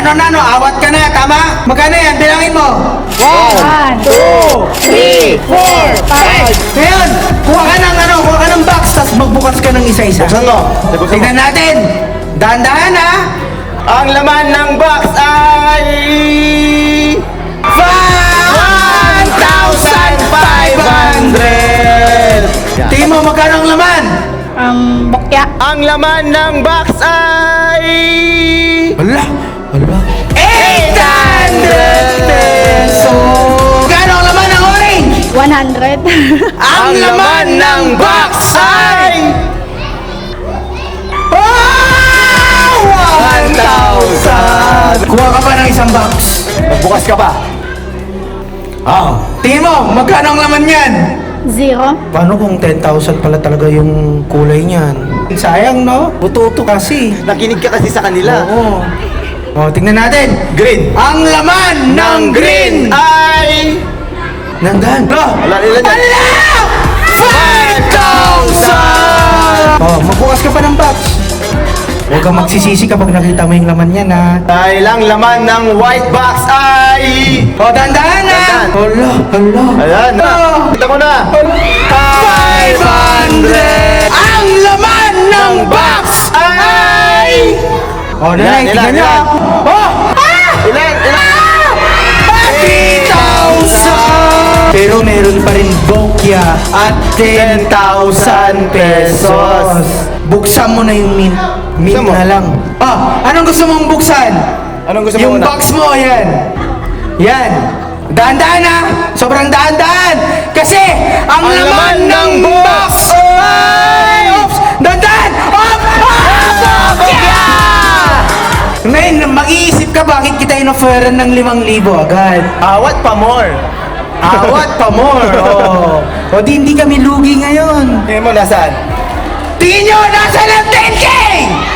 Nano, awat ka na, tama? Magkano yan? Bilangin mo. 1, 2, 3, 4, 5. Ngayon, kuha ka ng box, tapos magbukas ka ng isa-isa. Buksan mo. Tingnan natin. Dahan-dahan ha. Ang laman ng box ay... 1,500! Tingin mo, magkano ang laman? Bokya. Ang laman ng box ay... Wala. 800 pesos! Magkano ang laman ng orange? 100. Ang laman ng box ay... 1,000! Kuha ka pa ng isang box. Magbukas ka pa. Tingin mo, magkano ang laman yan? 0. Paano kung 10,000 pala talaga yung kulay niyan? Sayang, no? Bututo kasi. Nakinig ka kasi sa kanila. Oo. O, tingnan natin. Green. Ang laman ng green Ay... Nandan. Wala nila dyan. Ala! 5,000! Oh, magbukas ka pa ng box. Huwag kang magsisisi kapag nakita mo yung laman niyan, ha? Dahil ang laman ng white box ay... O, dandahan na! Dandahan. Hala. Ayan na. Oh. Kita mo na. 500! Ang laman ng box ay... O, nanay, Ilan, tingnan ilan, niyo. ilan? Oh! Ilan? 3,000! Pero meron pa rin bokya at 10,000 pesos. Buksan mo na yung mint. Mint Buksan mo. na lang. Anong gusto mong buksan? Anong gusto mo Yung una? box mo, yan. Yan. Daan-daan ha. Sobrang daan-daan. Kasi, ang laman ng box ay... Oops! Daan-daan! Bokya! Ngayon, mag-iisip ka bakit kita in-offeran ng 5,000 agad. Awat pa more. Awat pa more. O di hindi kami lugi ngayon. Tingin mo nasaan? Tingin nyo, nasa ng 10K!